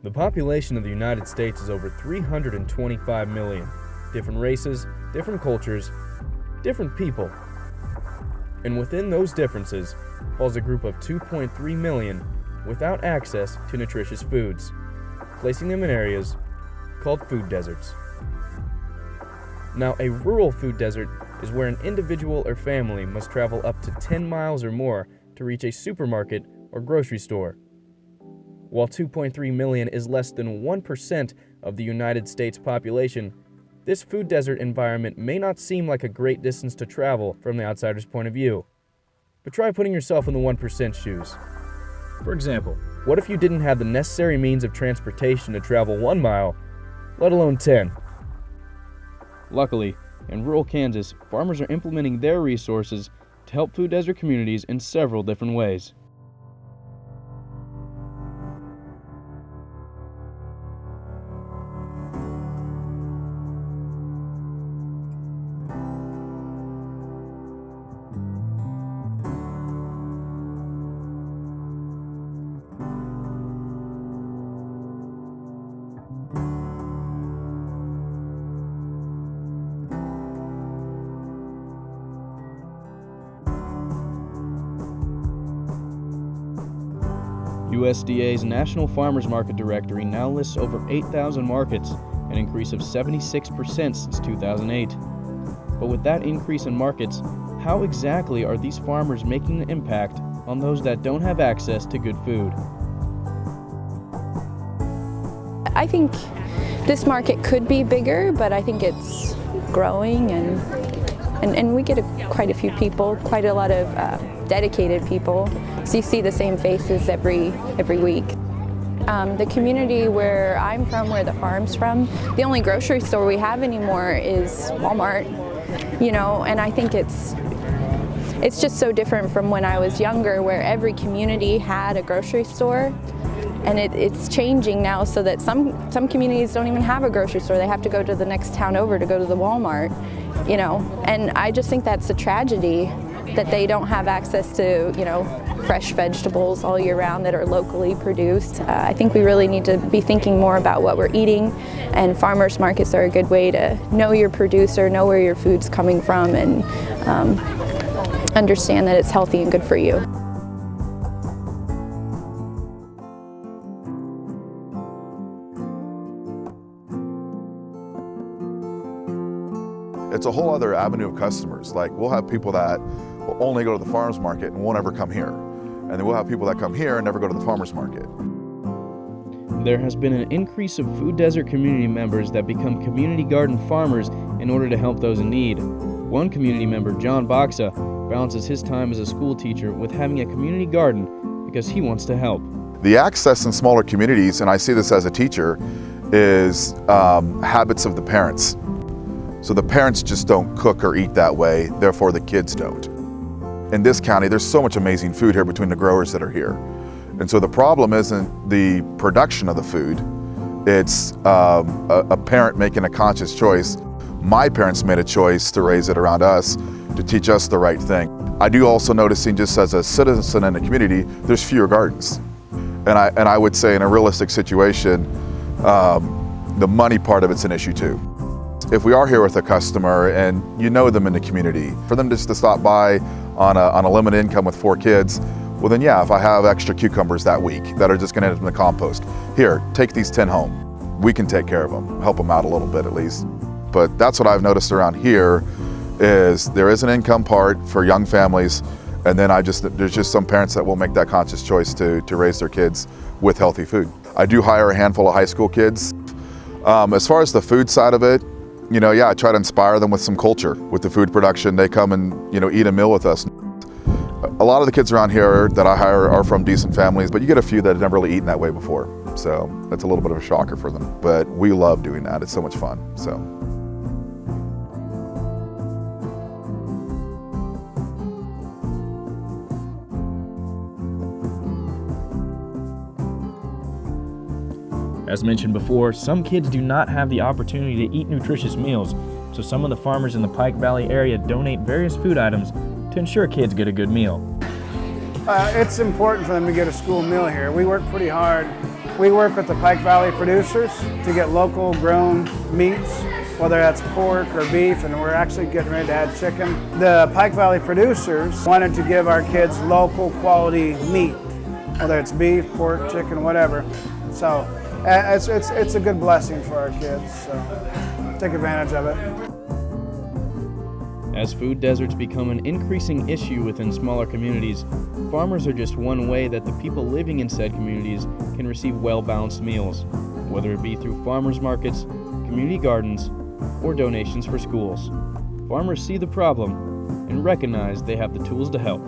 The population of the United States is over 325 million. Different races, different cultures, different people. And within those differences falls a group of 2.3 million without access to nutritious foods, placing them in areas called food deserts. Now, a rural food desert is where an individual or family must travel up to 10 miles or more to reach a supermarket or grocery store. While 2.3 million is less than 1% of the United States population, this food desert environment may not seem like a great distance to travel from the outsider's point of view. But try putting yourself in the 1% shoes. For example, what if you didn't have the necessary means of transportation to travel 1 mile, let alone 10? Luckily, in rural Kansas, farmers are implementing their resources to help food desert communities in several different ways. USDA's National Farmers Market Directory now lists over 8,000 markets, an increase of 76% since 2008. But with that increase in markets, how exactly are these farmers making an impact on those that don't have access to good food? I think this market could be bigger, but I think it's growing, and we get quite a few people, quite a lot of dedicated people. So you see the same faces every week. The community where I'm from, where the farm's from, the only grocery store we have anymore is Walmart, and I think it's just so different from when I was younger, where every community had a grocery store. And it's changing now so that some communities don't even have a grocery store. They have to go to the next town over to go to the Walmart, And I just think that's a tragedy that they don't have access to, fresh vegetables all year round that are locally produced. I think we really need to be thinking more about what we're eating, and farmers markets are a good way to know your producer, know where your food's coming from, and understand that it's healthy and good for you. It's a whole other avenue of customers. Like, we'll have people that will only go to the farmer's market and won't ever come here. And then we'll have people that come here and never go to the farmer's market. There has been an increase of food desert community members that become community garden farmers in order to help those in need. One community member, John Boxa, balances his time as a school teacher with having a community garden because he wants to help. The access in smaller communities, and I see this as a teacher, is habits of the parents. So the parents just don't cook or eat that way, therefore the kids don't. In this county, there's so much amazing food here between the growers that are here. And so the problem isn't the production of the food, it's a parent making a conscious choice. My parents made a choice to raise it around us, to teach us the right thing. I do also noticing, just as a citizen in the community, there's fewer gardens. And I would say in a realistic situation, the money part of it's an issue too. If we are here with a customer and you know them in the community, for them just to stop by on a limited income with 4 kids, well then yeah, if I have extra cucumbers that week that are just gonna end up in the compost, here, take these 10 home. We can take care of them, help them out a little bit at least. But that's what I've noticed around here, is there is an income part for young families, and then there's just some parents that will make that conscious choice to raise their kids with healthy food. I do hire a handful of high school kids. As far as the food side of it, I try to inspire them with some culture. With the food production, they come and, eat a meal with us. A lot of the kids around here that I hire are from decent families, but you get a few that have never really eaten that way before. So that's a little bit of a shocker for them. But we love doing that. It's so much fun. So. As mentioned before, some kids do not have the opportunity to eat nutritious meals, so some of the farmers in the Pike Valley area donate various food items to ensure kids get a good meal. It's important for them to get a school meal here. We work pretty hard We work with the Pike Valley producers to get local grown meats, whether that's pork or beef, and we're actually getting ready to add chicken. The Pike Valley producers wanted to give our kids local quality meat, whether it's beef, pork, chicken, whatever. So it's a good blessing for our kids, so take advantage of it. As food deserts become an increasing issue within smaller communities, farmers are just one way that the people living in said communities can receive well-balanced meals, whether it be through farmers markets, community gardens, or donations for schools. Farmers see the problem and recognize they have the tools to help.